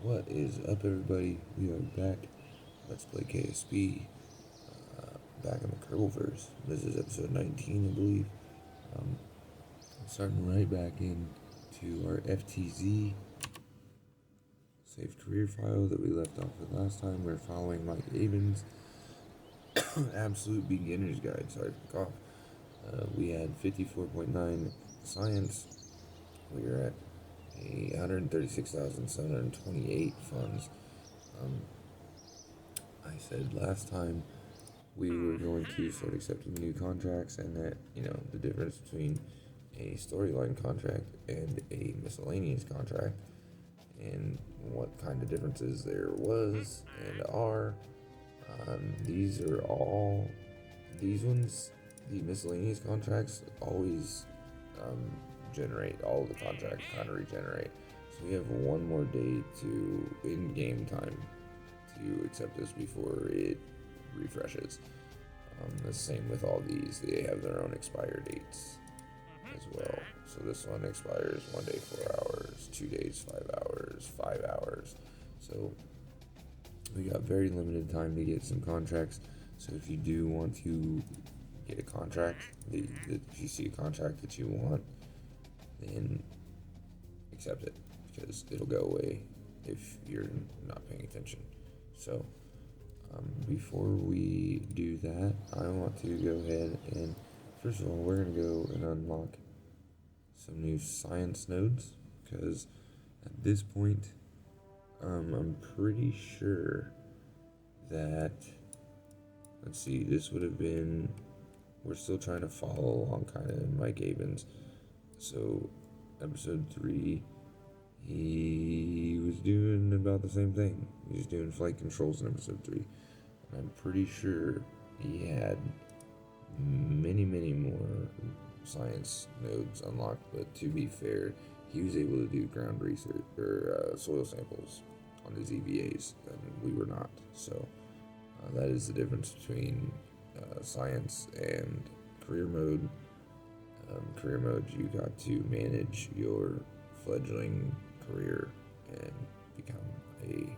What is up, everybody? We are back. Let's play KSP. Back in the Kerbalverse. This is episode 19, I believe. Um, Starting right back into our FTZ saved career file that we left off with last time. We're following Mike Avens' absolute beginner's guide. Sorry for the cough. We had 54.9 science. We are at 136,728 funds. I said last time we were going to start accepting new contracts, and that, the difference between a storyline contract and a miscellaneous contract, and what kind of differences there was and are. These ones, the miscellaneous contracts always generate, all of the contracts kind of regenerate. So we have one more day to, in game time, to accept this before it refreshes. The same with all these, they have their own expire dates as well. So this one expires 1 day 4 hours, 2 days 5 hours, 5 hours. So we got very limited time to get some contracts. So if you do want to get a contract, if you see a contract that you want, then accept it, because it'll go away if you're not paying attention. So before we do that, I want to go ahead and, first of all, we're going to go and unlock some new science nodes, because at this point, I'm pretty sure that, let's see, this would have been, we're still trying to follow along kind of in Mike Avens. So episode 3, he was doing about the same thing. He was doing flight controls in episode 3. And I'm pretty sure he had many more science nodes unlocked, but to be fair, he was able to do ground research or soil samples on his EVAs, and we were not. So that is the difference between science and career mode. Career mode, you got to manage your fledgling career and become a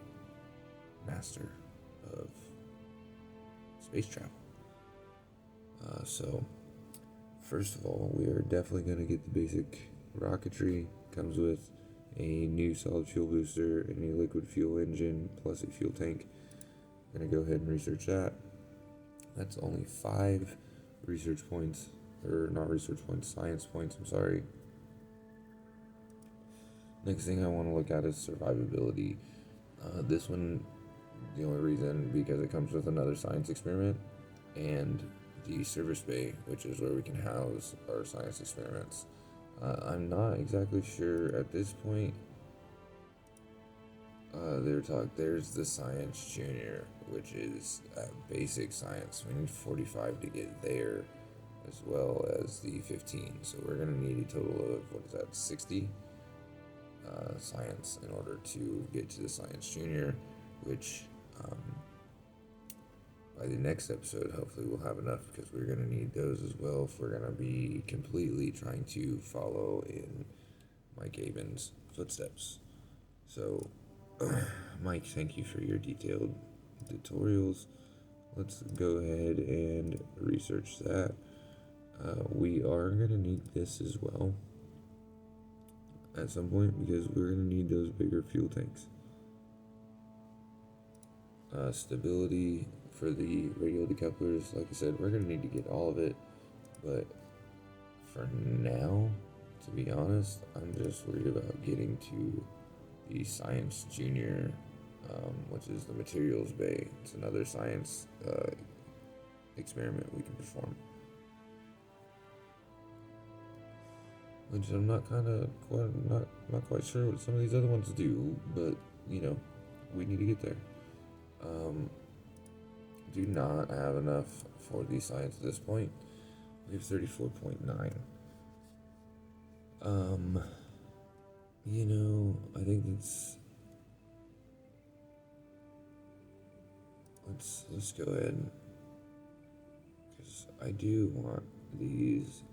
master of space travel. So first of all, we are definitely going to get the basic rocketry. Comes with a new solid fuel booster and a liquid fuel engine plus a fuel tank. I'm going to go ahead and research that. That's only 5 research points, or not research points, science points, I'm sorry. Next thing I want to look at is survivability. This one, the only reason, because it comes with another science experiment and the service bay, which is where we can house our science experiments. I'm not exactly sure at this point. There's the science junior, which is basic science. We need 45 to get there, as well as the 15. So we're gonna need a total of 60 science in order to get to the science junior, which by the next episode, hopefully we'll have enough, because we're going to need those as well if we're going to be completely trying to follow in Mike Avens' footsteps. So, Mike, thank you for your detailed tutorials. Let's go ahead and research that. We are going to need this as well at some point, because we're going to need those bigger fuel tanks. Stability for the radial decouplers, like I said, we're going to need to get all of it, but for now, to be honest, I'm just worried about getting to the science junior, which is the materials bay. It's another science experiment we can perform, which I'm not quite sure what some of these other ones do, but we need to get there. Do not have enough for the science at this point. We have 34.9. I think let's go ahead, because I do want these.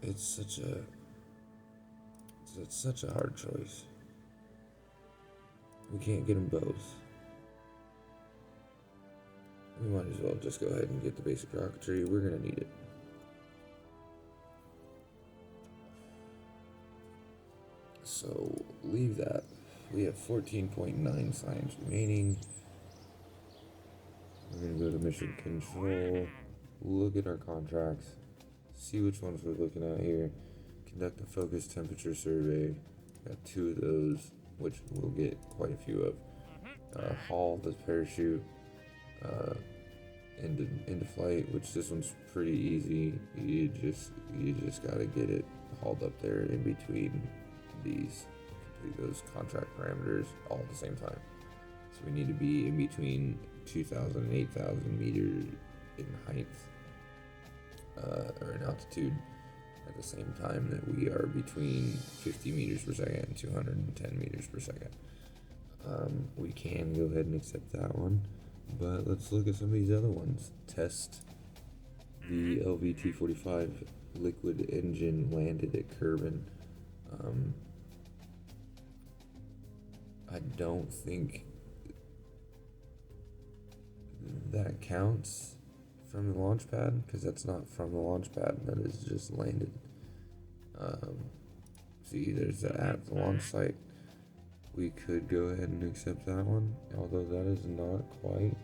It's such a hard choice. We can't get them both. We might as well just go ahead and get the basic rocketry. We're gonna need it. So leave that. We have 14.9 science remaining. We're gonna go to mission control, look at our contracts, see which ones we're looking at here, conduct a focused temperature survey. Got 2 of those, which we'll get quite a few of. Haul the parachute into flight, which this one's pretty easy. You just gotta get it hauled up there in between these, complete those contract parameters all at the same time. So we need to be in between 2,000 and 8,000 meters in height, or in altitude, at the same time that we are between 50 meters per second and 210 meters per second. We can go ahead and accept that one, but let's look at some of these other ones. Test the LVT-45 liquid engine landed at Kerbin. I don't think that counts from the launch pad, because that's not from the launch pad, that is just landed. See, there's that at the launch site. We could go ahead and accept that one, although that is not quite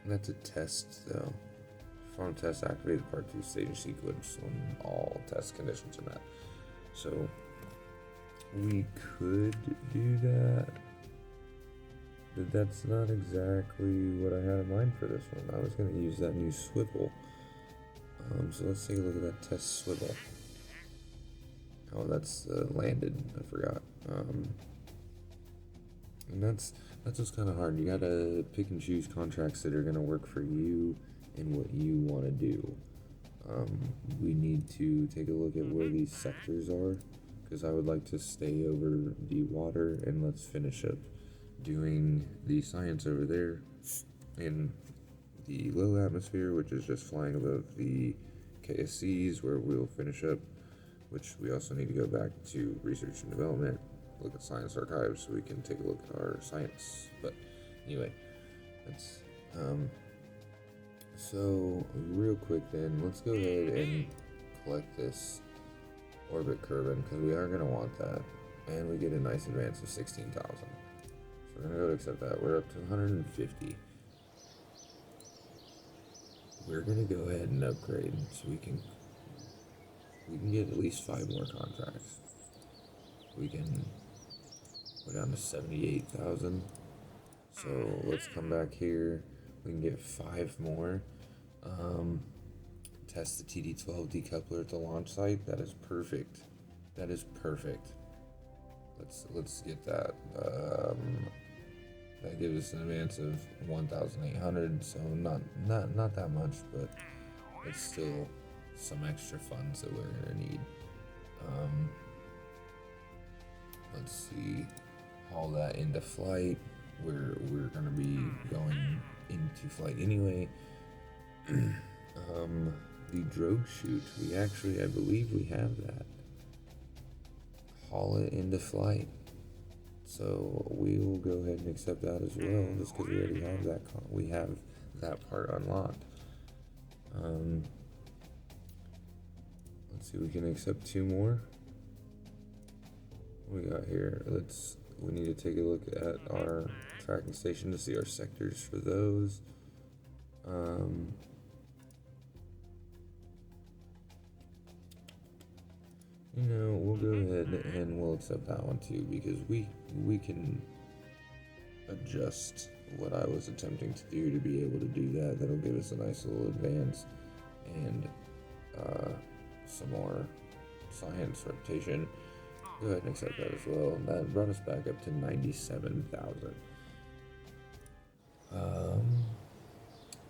that's a test though. Perform test, activate the part 2 stage sequence when all test conditions are met. So we could do that, but that's not exactly what I had in mind for this one. I was going to use that new swivel. So let's take a look at that test swivel. Oh, that's landed. I forgot. And that's what's kind of hard. You gotta pick and choose contracts that are gonna work for you and what you want to do. We need to take a look at where these sectors are, because I would like to stay over the water, and let's finish up doing the science over there in the low atmosphere, which is just flying above the KSCs, where we'll finish up, which we also need to go back to research and development, look at science archives so we can take a look at our science. But anyway, that's so real quick then, let's go ahead and collect this orbit Kerbin, because we are going to want that, and we get a nice advance of 16,000. So we're going to go to accept that. We're up to 150. We're going to go ahead and upgrade so we can get at least 5 more contracts. We can go down to 78,000. So let's come back here. We can get 5 more. Test the TD12 decoupler at the launch site. That is perfect. That is perfect. Let's get that. That gives us an advance of 1,800. So not that much, but it's still some extra funds that we're gonna need. Let's see, haul that into flight. We're gonna be going into flight anyway. The drogue chute, we actually, I believe we have that. Haul it into flight. So we will go ahead and accept that as well, just because we already have that. We have that part unlocked. Let's see, we can accept 2 more. What we got here? We need to take a look at our tracking station to see our sectors for those. We'll go ahead and we'll accept that one too, because we can adjust what I was attempting to do to be able to do that. That'll give us a nice little advance and some more science reputation. Go ahead and accept that as well. That brought us back up to 97,000.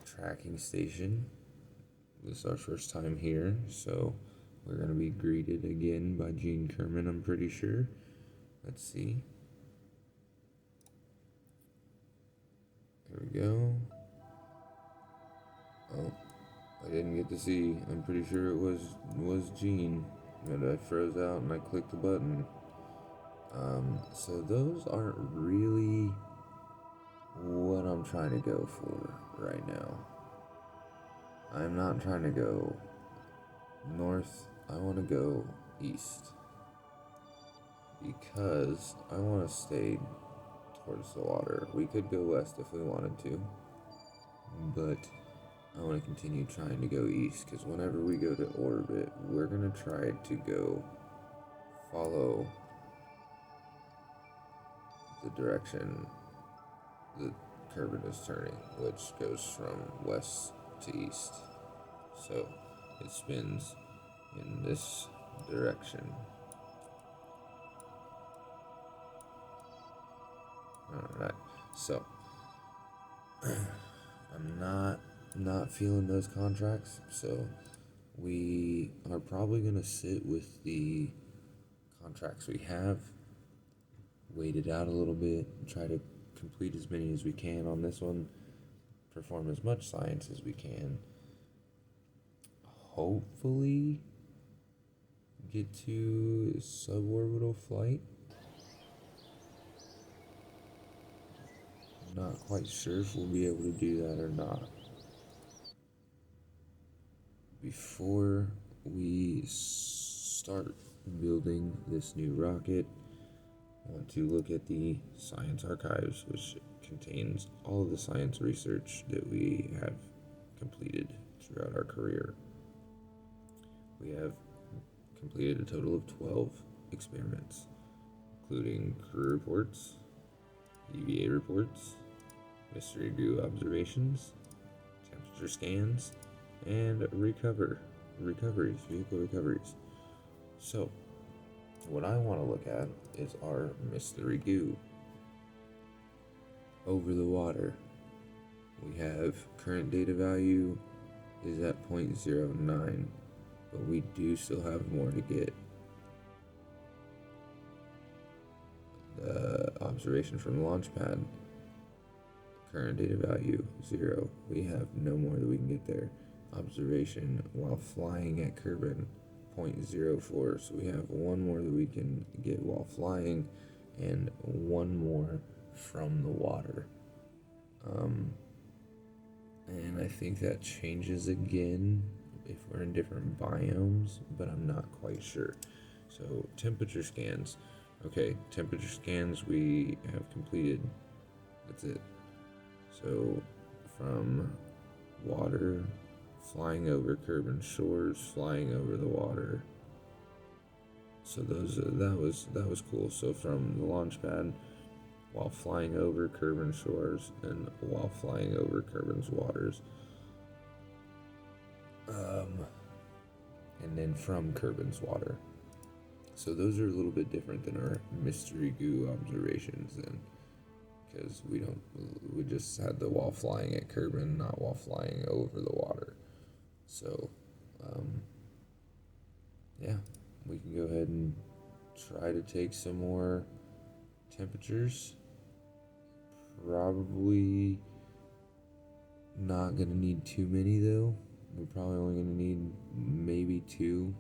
Tracking station. This is our first time here, so we're going to be greeted again by Gene Kerman, I'm pretty sure. Let's see. There we go. Oh, I didn't get to see. I'm pretty sure it was Gene, but I froze out and I clicked the button. So those aren't really what I'm trying to go for right now. I'm not trying to go north, I want to go east. Because I want to stay towards the water. We could go west if we wanted to, but I want to continue trying to go east, because whenever we go to orbit, we're going to try to go follow the direction the Kerbin is turning, which goes from west to east. So it spins in this direction. Alright, so I'm not feeling those contracts, so we are probably going to sit with the contracts we have, wait it out a little bit, try to complete as many as we can on this one, perform as much science as we can, hopefully get to suborbital flight. Not quite sure if we'll be able to do that or not. Before we start building this new rocket, I want to look at the science archives, which contains all of the science research that we have completed throughout our career. We have completed a total of 12 experiments, including crew reports, EVA reports, mystery goo observations, temperature scans, and vehicle recoveries. So, what I want to look at is our mystery goo. Over the water, we have current data value is at 0.09, but we do still have more to get. The observation from the launch pad, current data value 0. We have no more that we can get there. Observation while flying at Kerbin 0.04, so we have one more that we can get while flying and one more from the water. And I think that changes again if we're in different biomes, but I'm not quite sure. So temperature scans. Okay, temperature scans we have completed. That's it. So from water, flying over Kerbin shores, flying over the water. So that was cool. So from the launch pad, while flying over Kerbin shores and while flying over Kerbin's waters. And then from Kerbin's water. So those are a little bit different than our mystery goo observations then, because we just had the while flying at Kerbin, not while flying over the water. So, yeah, we can go ahead and try to take some more temperatures. Probably not gonna need too many though. We're probably only gonna need maybe 2.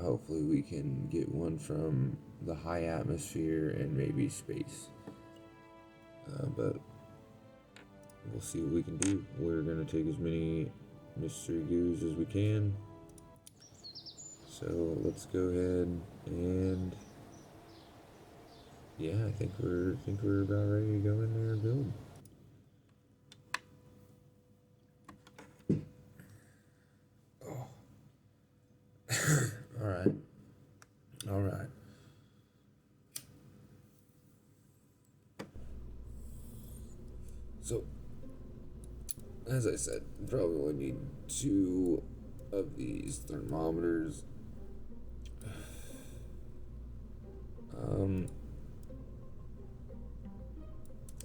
Hopefully we can get one from the high atmosphere and maybe space. But we'll see what we can do. We're gonna take as many mystery goos as we can. So let's go ahead and yeah, I think we're about ready to go in there and build. All right. So, as I said, probably only need 2 of these thermometers.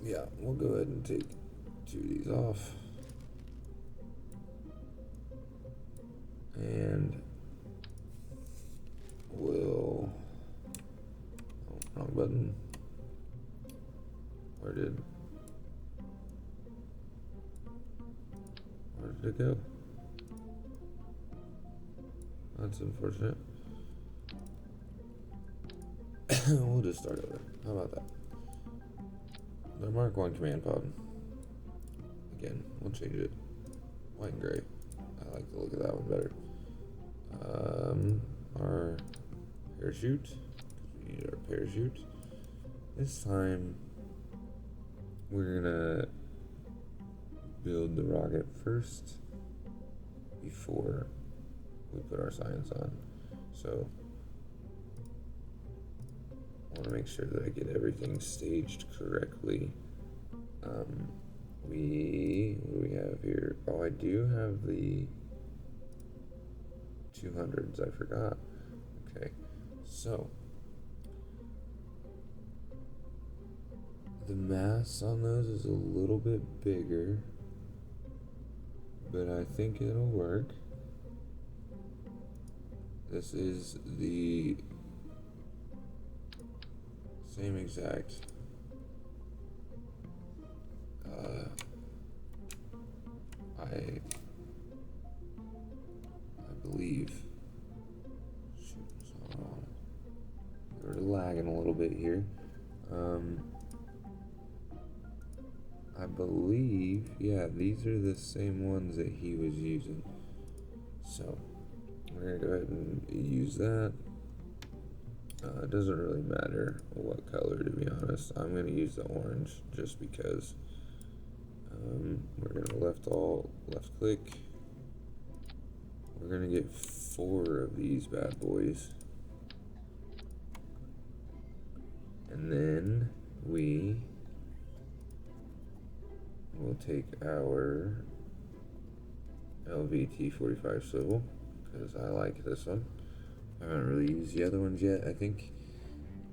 Yeah, we'll go ahead and take 2 of these off. And we'll... Oh, wrong button. Where did it go? That's unfortunate. We'll just start over. How about that? The Mark 1 command pod. Again, we'll change it. White and gray. I like the look of that one better. Our parachute. We need our parachute. This time, we're gonna build the rocket first before we put our science on. So, I want to make sure that I get everything staged correctly. What do we have here? Oh, I do have the 200s, I forgot. Okay, so the mass on those is a little bit bigger, but I think it'll work. This is the same exact I believe. So we're lagging a little bit here. I believe, yeah, these are the same ones that he was using. So we're gonna go ahead and use that. It doesn't really matter what color, to be honest. I'm gonna use the orange just because. We're gonna left click. We're gonna get 4 of these bad boys. And then we will take our LVT-45 swivel, because I like this one. I haven't really used the other ones yet. I think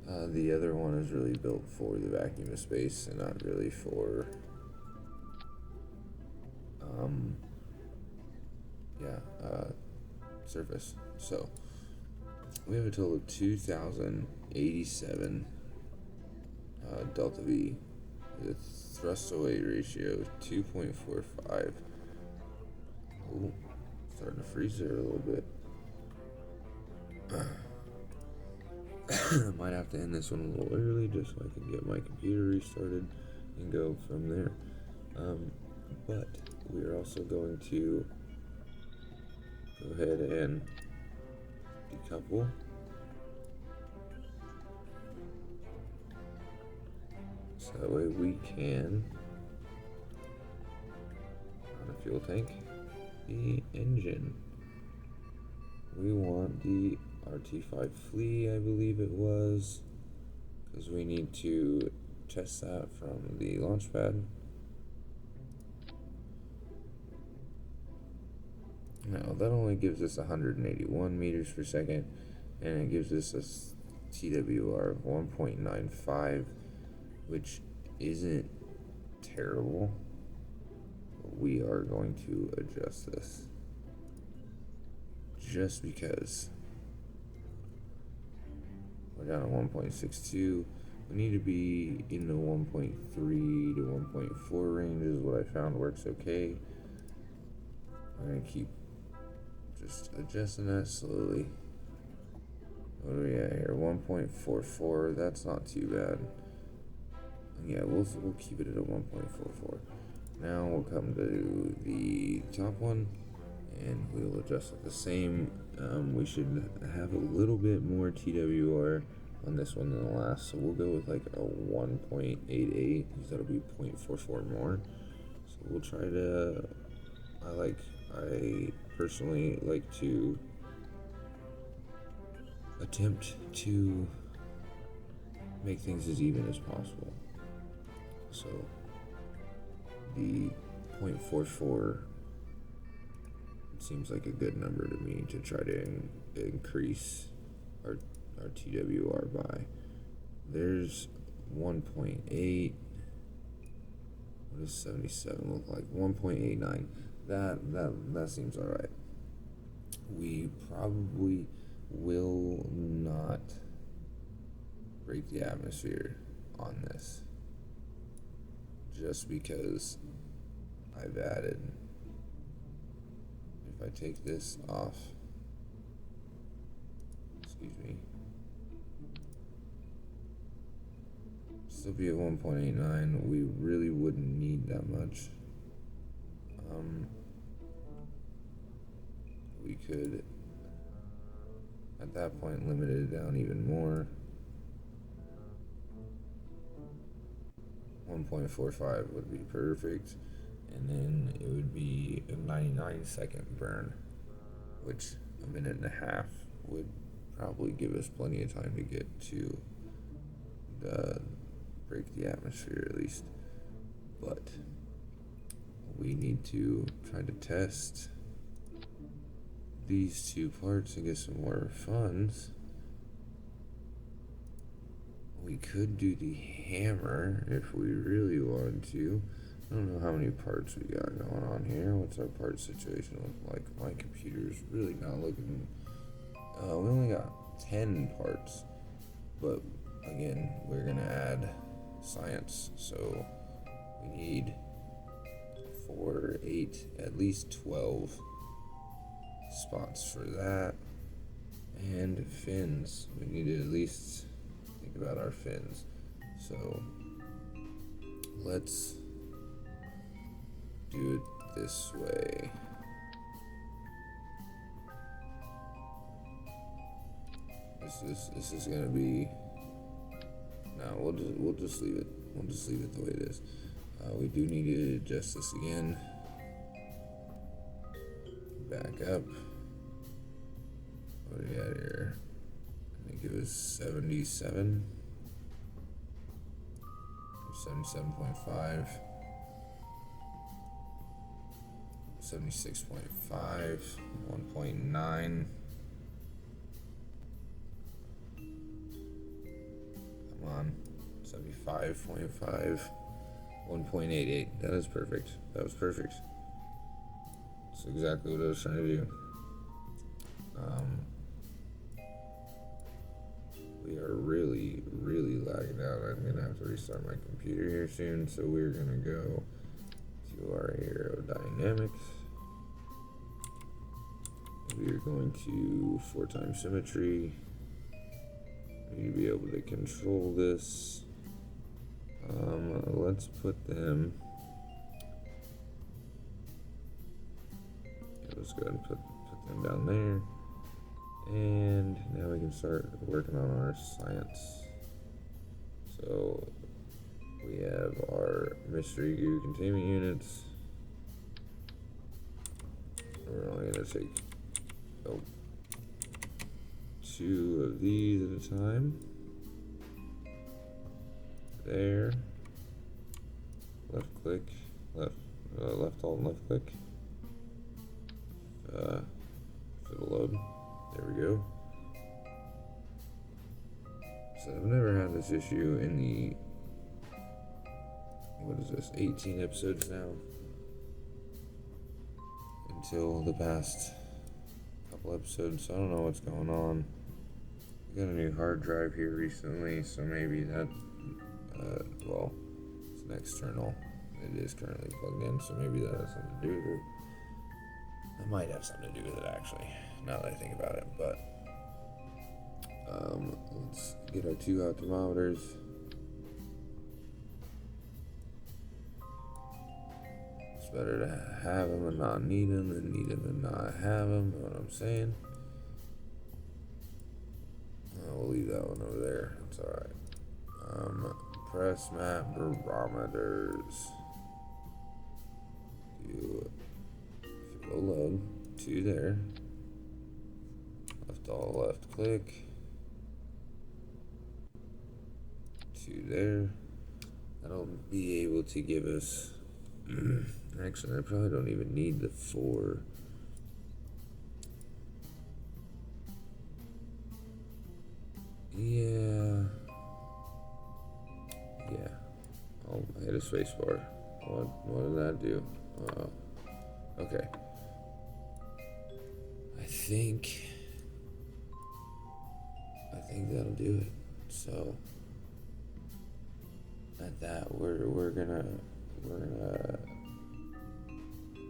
the other one is really built for the vacuum of space and not really for surface. So we have a total of 2,087 delta V. The thrust to weight ratio 2.45. Oh, starting to freeze there a little bit. Might have to end this one a little early just so I can get my computer restarted and go from there. But we're also going to go ahead and decouple. So that way we can, on a fuel tank, the engine. We want the RT5 Flea, I believe it was, because we need to test that from the launch pad. Now that only gives us 181 meters per second, and it gives us a TWR of 1.95, which isn't terrible. We are going to adjust this just because we're down at 1.62. We need to be in the 1.3 to 1.4 range is what I found works okay. I'm going to keep just adjusting that slowly. What do we at here? 1.44. That's not too bad. Yeah, we'll keep it at a 1.44. Now we'll come to the top one, and we'll adjust it the same. We should have a little bit more TWR on this one than the last, so we'll go with like a 1.88, because that'll be 0.44 more. So we'll try to. I personally like to attempt to make things as even as possible. So the 0.44 seems like a good number to me to try to increase our TWR by. There's 1.8. What does 77 look like? 1.89. That seems alright. We probably will not break the atmosphere on this, just because I've added, if I take this off, excuse me, still be at 1.89. We really wouldn't need that much. We could, at that point, limit it down even more. 1.45 would be perfect, and then it would be a 99-second burn, which a minute and a half would probably give us plenty of time to get to break the atmosphere at least. But we need to try to test these two parts and get some more funds. We could do the hammer if we really wanted to. I don't know how many parts we got going on here. What's our part situation look like? My computer's really not looking. We only got 10 parts, but again, we're gonna add science, so we need 4, 8, at least 12 spots for that. And fins. We need to at least think about our fins. So let's do it this way. This is gonna be. No, we'll just leave it. We'll just leave it the way it is. We do need to adjust this again. Back up. What do we got here? I think it was 77. 77.5. 76.5. 1.9. Come on. 75.5. 1.88. That is perfect. That was perfect. That's exactly what I was trying to do. We are really lagging out. I'm gonna have to restart my computer here soon. So we're gonna go to our aerodynamics. We are going to 4x symmetry. We need to be able to control this. Let's put them. Let's go ahead and put them down there. And now we can start working on our science. So we have our mystery goo containment units. We're only going to take 2 of these at a time. There. Left click. Left alt, left click. It'll load. There we go. So I've never had this issue in the, what is this, 18 episodes now? Until the past couple episodes, so I don't know what's going on. I got a new hard drive here recently, so maybe that, well, it's an external. It is currently plugged in, so maybe that has something to do with it. That might have something to do with it, actually, now that I think about it. But let's get our 2 hot thermometers. It's better to have them and not need them than need them and not have them. You know what I'm saying? We'll leave that one over there. That's all right. Press map barometers. It'll load. 2 there. Left all, left click. 2 there. That'll be able to give us. Actually, I probably don't even need the 4. Yeah. I hit a space bar. What did that do? Okay. I think that'll do it. So at that, we're gonna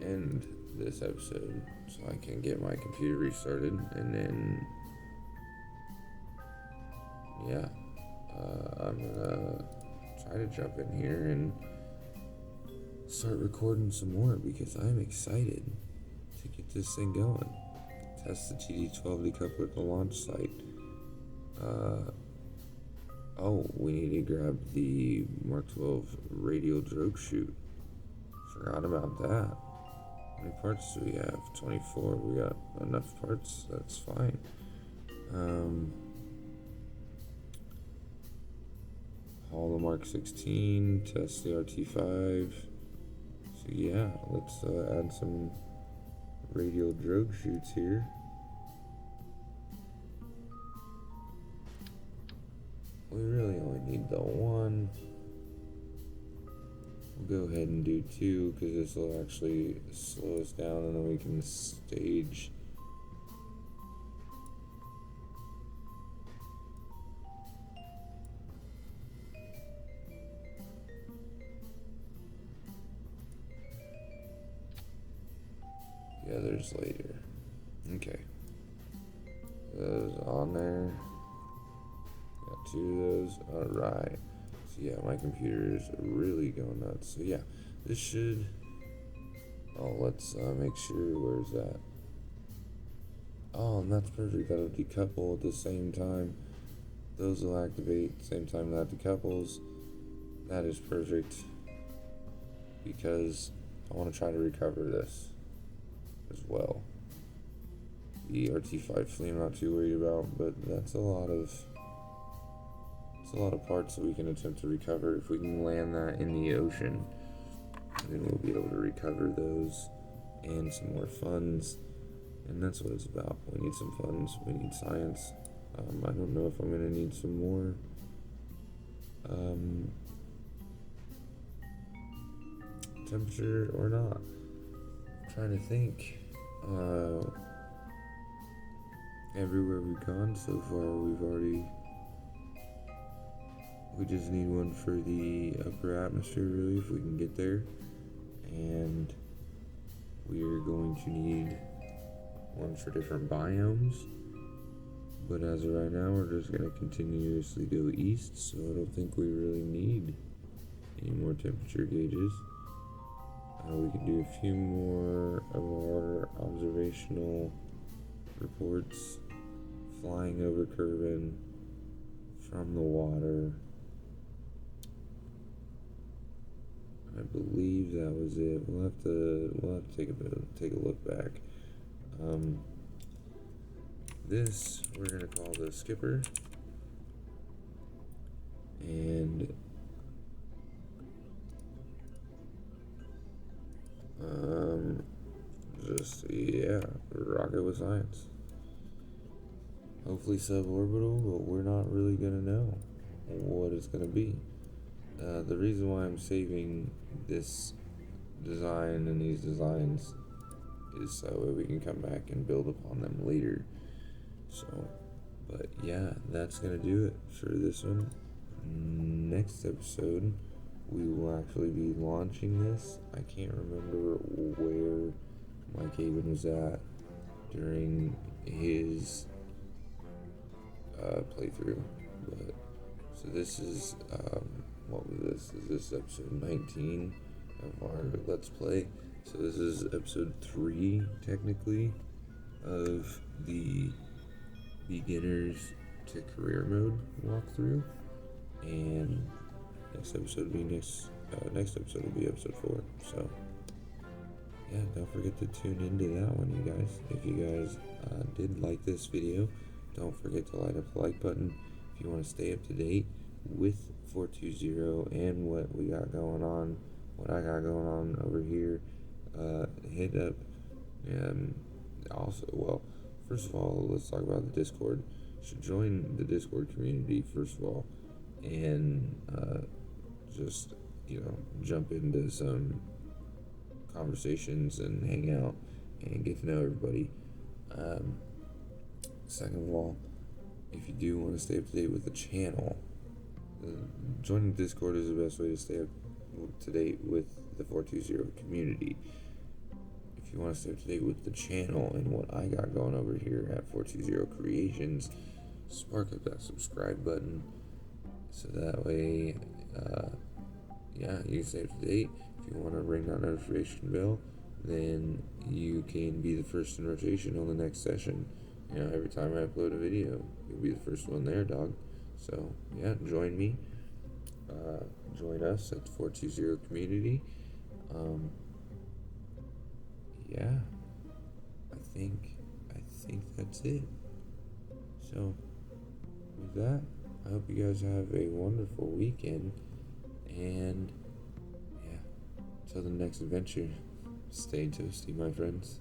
end this episode so I can get my computer restarted, and then I'm gonna try to jump in here and start recording some more because I'm excited to get this thing going. Test the TD12 decoupler at the launch site. We need to grab the Mark 12 radial drogue chute. Forgot about that. How many parts do we have? 24. We got enough parts. That's fine. Haul the Mark 16. Test the RT5. So yeah, let's add some radial drogue chutes here. We really only need the one. We'll go ahead and do two because this will actually slow us down and then we can stage. The others later. Okay. Those on there. Got two of those. Alright. So yeah, my computer is really going nuts. So yeah, this should... Oh, let's make sure, where's that? Oh, and that's perfect. That'll decouple at the same time. Those will activate at the same time that decouples. That is perfect. Because I want to try to recover this as well. The RT5 fleet I'm not too worried about, but that's a lot of parts that we can attempt to recover. If we can land that in the ocean, then we'll be able to recover those and some more funds. And that's what it's about. We need some funds. We need science. I don't know if I'm going to need some more. Temperature or not. I'm trying to think. Everywhere we've gone so far, we just need one for the upper atmosphere, really, if we can get there. And we're going to need one for different biomes. But as of right now, we're just going to continuously go east, so I don't think we really need any more temperature gauges. We can do a few more of our observational reports, flying over Kerbin from the water. I believe that was it. We'll have to take a look back. This we're gonna call the skipper, and rocket with science. Hopefully suborbital, but we're not really gonna know what it's gonna be. The reason why I'm saving this design and these designs is so that we can come back and build upon them later. So, but yeah, that's gonna do it for this one. Next episode, we will actually be launching this. I can't remember where Mike Haven was at during his playthrough, but so this is what was this? Is this episode 19 of our Let's Play? So this is episode 3, technically, of the beginners to career mode walkthrough, and next episode will be episode 4. So yeah, don't forget to tune into that one, you guys. If you guys did like this video, don't forget to light up the like button. If you want to stay up to date with 420 and what we got going on, what I got going on over here, hit up. Also, well, first of all, let's talk about the Discord. You should join the Discord community first of all, and just jump into some conversations and hang out and get to know everybody. Second of all, if you do want to stay up to date with the channel, joining Discord is the best way to stay up to date with the 420 community. If you want to stay up to date with the channel and what I got going over here at 420 Creations, spark up that subscribe button so that way yeah, you can stay up to date. If you want to ring that notification bell, then you can be the first in rotation on the next session. Every time I upload a video, you'll be the first one there, dog. So, yeah, join me. Join us at the 420 community. Um, yeah, I think that's it. So, with that, I hope you guys have a wonderful weekend. And, yeah, till the next adventure, stay toasty, my friends.